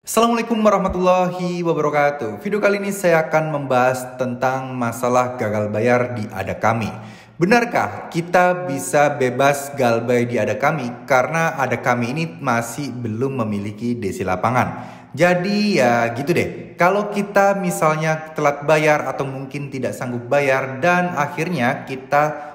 Assalamualaikum warahmatullahi wabarakatuh. Video kali ini saya akan membahas tentang masalah gagal bayar di Ada Kami. Benarkah kita bisa bebas galbay di Ada Kami karena Ada Kami ini masih belum memiliki DC lapangan? Jadi ya gitu deh. Kalau kita misalnya telat bayar atau mungkin tidak sanggup bayar dan akhirnya kita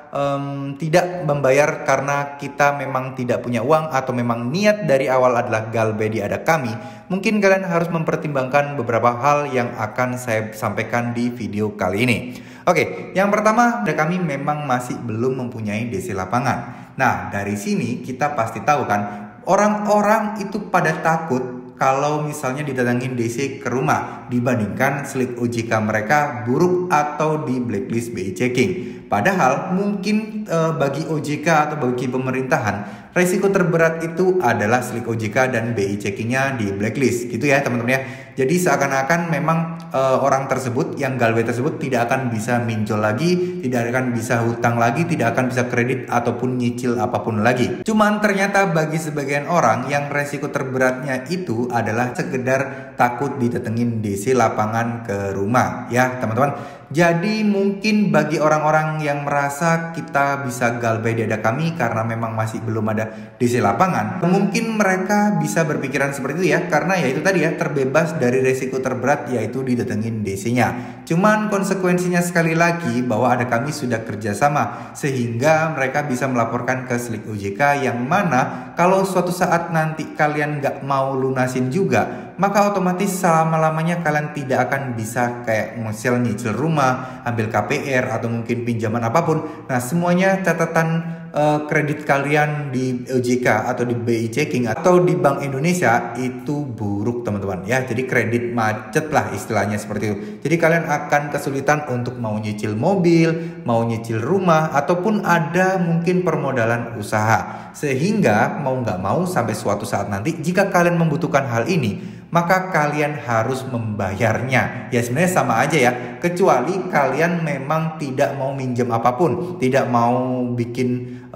tidak membayar karena kita memang tidak punya uang atau memang niat dari awal adalah galbay di Ada Kami, mungkin kalian harus mempertimbangkan beberapa hal yang akan saya sampaikan di video kali ini. Oke, yang pertama, Ada Kami memang masih belum mempunyai DC lapangan. Nah, dari sini kita pasti tahu kan, orang-orang itu pada takut kalau misalnya didatangin DC ke rumah dibandingkan slip OJK mereka buruk atau di blacklist BI checking. Padahal mungkin bagi OJK atau bagi pemerintahan resiko terberat itu adalah slip OJK dan BI checkingnya di blacklist gitu ya teman-teman ya. Jadi seakan-akan memang orang tersebut yang galbay tersebut tidak akan bisa minjol lagi, tidak akan bisa hutang lagi, tidak akan bisa kredit ataupun nyicil apapun lagi. Cuman ternyata bagi sebagian orang yang resiko terberatnya itu adalah sekedar takut didatengin DC lapangan ke rumah ya teman-teman. Jadi mungkin bagi orang-orang yang merasa kita bisa galbay di Ada Kami karena memang masih belum ada DC lapangan, mungkin mereka bisa berpikiran seperti itu ya, karena ya itu tadi ya, terbebas dari resiko terberat yaitu didatengin DC-nya. Cuman konsekuensinya sekali lagi bahwa Ada Kami sudah kerjasama sehingga mereka bisa melaporkan ke Slik OJK, yang mana kalau suatu saat nanti kalian nggak mau lunasin juga, maka otomatis selama-lamanya kalian tidak akan bisa kayak nyicil rumah, ambil KPR atau mungkin pinjaman apapun. Nah, semuanya catatan kredit kalian di OJK atau di BI checking atau di Bank Indonesia itu buruk teman-teman ya. Jadi kredit macet lah istilahnya seperti itu. Jadi kalian akan kesulitan untuk mau nyicil mobil, mau nyicil rumah, ataupun ada mungkin permodalan usaha. Sehingga mau nggak mau sampai suatu saat nanti jika kalian membutuhkan hal ini, maka kalian harus membayarnya. Ya sebenarnya sama aja ya, kecuali kalian memang tidak mau minjem apapun, tidak mau bikin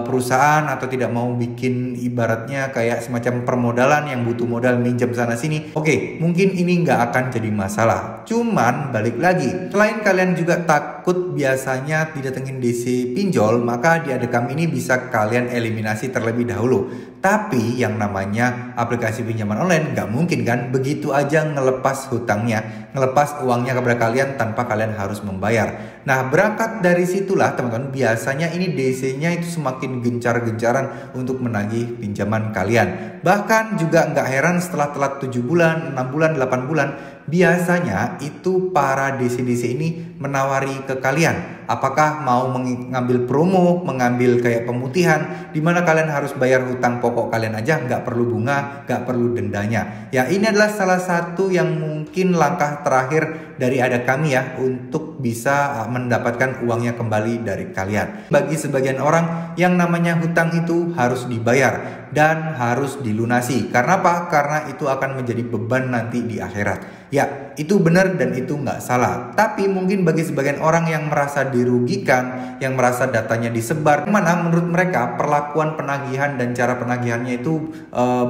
perusahaan atau tidak mau bikin ibaratnya kayak semacam permodalan yang butuh modal minjem sana sini. Oke, mungkin ini nggak akan jadi masalah. Cuman balik lagi, selain kalian juga takut biasanya didatengin DC pinjol, maka di Ada Kami ini bisa kalian eliminasi terlebih dahulu. Tapi yang namanya aplikasi pinjaman online nggak mungkin kan begitu aja ngelepas hutangnya, ngelepas uangnya kepada kalian tanpa kalian harus membayar. Nah, berangkat dari situlah teman-teman, biasanya ini DC-nya itu semakin gencar-gencaran untuk menagih pinjaman kalian. Bahkan juga nggak heran setelah telat 7 bulan, 6 bulan, 8 bulan, biasanya itu para DC-DC ini menawari ke kalian apakah mau mengambil promo, mengambil kayak pemutihan, di mana kalian harus bayar hutang pokok kalian aja, nggak perlu bunga, nggak perlu dendanya. Ya, ini adalah salah satu yang mungkin langkah terakhir dari Ada Kami ya untuk bisa mendapatkan uangnya kembali dari kalian. Bagi sebagian orang yang namanya hutang itu harus dibayar dan harus dilunasi. Karena apa? Karena itu akan menjadi beban nanti di akhirat. Ya, itu benar dan itu nggak salah. Tapi mungkin bagi sebagian orang yang merasa dirugikan, yang merasa datanya disebar, mana menurut mereka perlakuan penagihan dan cara penagihannya itu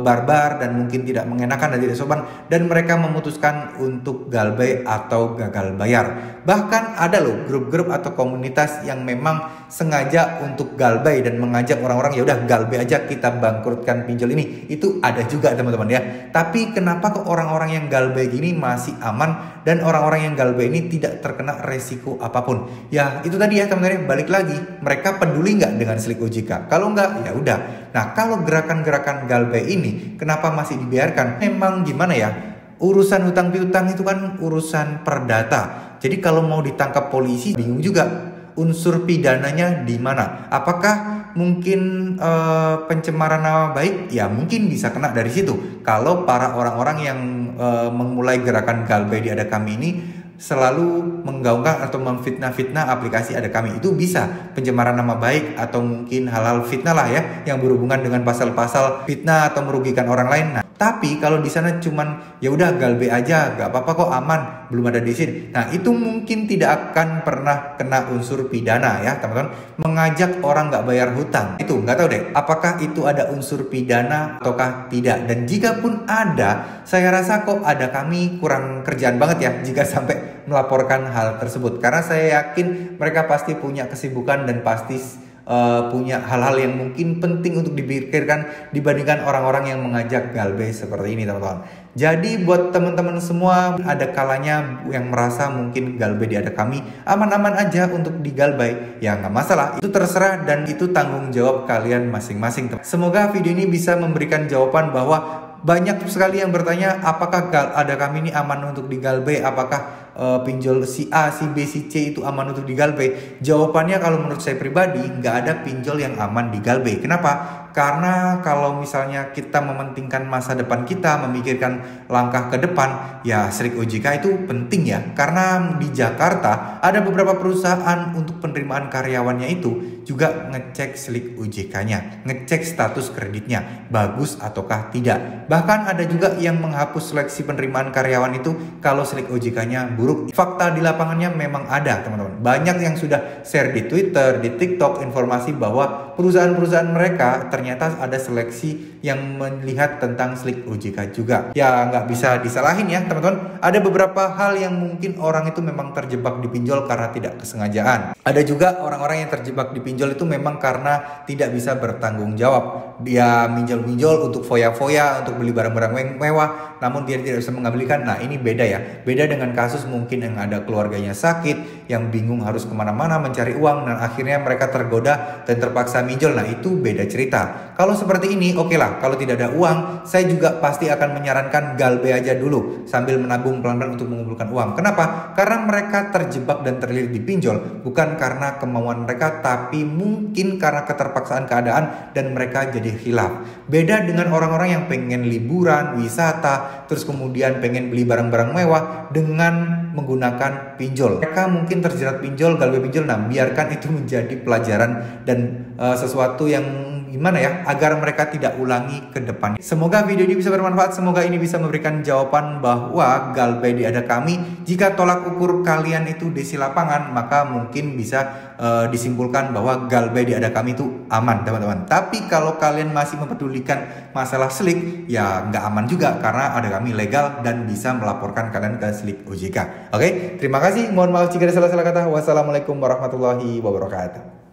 barbar dan mungkin tidak mengenakan dan tidak sopan, dan mereka memutuskan untuk galbay atau gagal bayar. Bahkan ada loh grup-grup atau komunitas yang memang sengaja untuk galbay dan mengajak orang-orang ya udah galbay aja, kita bangkrutkan pinjol ini. Itu ada juga teman-teman ya. Tapi kenapa kok orang-orang yang galbay gini masih aman dan orang-orang yang galbay ini tidak terkena resiko apapun? Ya itu tadi ya teman-teman, balik lagi, mereka peduli nggak dengan Slik OJK? Kalau nggak ya udah. Nah, kalau gerakan-gerakan galbay ini kenapa masih dibiarkan? Memang gimana ya, urusan hutang piutang itu kan urusan perdata. Jadi kalau mau ditangkap polisi bingung juga unsur pidananya di mana. Apakah mungkin pencemaran nama baik? Ya mungkin bisa kena dari situ. Kalau para orang-orang yang memulai gerakan galbay di Ada Kami ini selalu menggaungkan atau memfitnah-fitnah aplikasi Ada Kami. Itu bisa pencemaran nama baik atau mungkin hal-hal fitnah lah ya, yang berhubungan dengan pasal-pasal fitnah atau merugikan orang lain. Nah, tapi kalau di sana cuman ya udah galbay aja, gak apa-apa kok, aman, belum ada izin. Nah, itu mungkin tidak akan pernah kena unsur pidana ya teman-teman. Mengajak orang gak bayar hutang, itu nggak tahu deh apakah itu ada unsur pidana ataukah tidak. Dan jika pun ada, saya rasa kok Ada Kami kurang kerjaan banget ya jika sampai melaporkan hal tersebut, karena saya yakin mereka pasti punya kesibukan dan pasti punya hal-hal yang mungkin penting untuk dipikirkan dibandingkan orang-orang yang mengajak galbay seperti ini teman-teman. Jadi buat teman-teman semua, ada kalanya yang merasa mungkin galbay di Ada Kami aman-aman aja untuk digalbay, ya nggak masalah, itu terserah dan itu tanggung jawab kalian masing-masing. Semoga video ini bisa memberikan jawaban bahwa banyak sekali yang bertanya apakah Ada Kami ini aman untuk digalbay, apakah pinjol si A, si B, si C itu aman untuk digalbay. Jawabannya kalau menurut saya pribadi, nggak ada pinjol yang aman digalbay. Kenapa? Karena kalau misalnya kita mementingkan masa depan kita, memikirkan langkah ke depan, ya SLIK OJK itu penting ya. Karena di Jakarta ada beberapa perusahaan untuk penerimaan karyawannya itu juga ngecek SLIK OJK-nya, ngecek status kreditnya, bagus ataukah tidak. Bahkan ada juga yang menghapus seleksi penerimaan karyawan itu kalau SLIK OJK-nya buruk. Fakta di lapangannya memang ada teman-teman. Banyak yang sudah share di Twitter, di TikTok informasi bahwa perusahaan-perusahaan mereka ternyata ada seleksi yang melihat tentang SLIK OJK juga. Ya nggak bisa disalahin ya teman-teman. Ada beberapa hal yang mungkin orang itu memang terjebak di pinjol karena tidak kesengajaan. Ada juga orang-orang yang terjebak di pinjol itu memang karena tidak bisa bertanggung jawab. Dia minjol-minjol untuk foya-foya, untuk beli barang-barang mewah, namun dia tidak bisa mengambilkan. Nah ini beda ya. Beda dengan kasus mungkin yang ada keluarganya sakit, yang bingung harus kemana-mana mencari uang, dan akhirnya mereka tergoda dan terpaksa minjol. Nah itu beda cerita. Kalau seperti ini oke lah, kalau tidak ada uang, saya juga pasti akan menyarankan galbay aja dulu sambil menabung pelan-pelan untuk mengumpulkan uang. Kenapa? Karena mereka terjebak dan terlilit di pinjol bukan karena kemauan mereka, tapi mungkin karena keterpaksaan keadaan dan mereka jadi khilaf. Beda dengan orang-orang yang pengen liburan, wisata, terus kemudian pengen beli barang-barang mewah dengan menggunakan pinjol. Mereka mungkin terjerat pinjol, galbay pinjol. Nah, biarkan itu menjadi pelajaran dan sesuatu yang gimana ya, agar mereka tidak ulangi ke depan. Semoga video ini bisa bermanfaat. Semoga ini bisa memberikan jawaban bahwa galbay di Ada Kami, jika tolak ukur kalian itu desi lapangan, maka mungkin bisa disimpulkan bahwa galbay di Ada Kami itu aman teman-teman. Tapi kalau kalian masih mempedulikan masalah SLIK, ya nggak aman juga, karena Ada Kami legal dan bisa melaporkan kalian ke SLIK OJK. Oke, terima kasih. Mohon maaf jika ada salah-salah kata. Wassalamualaikum warahmatullahi wabarakatuh.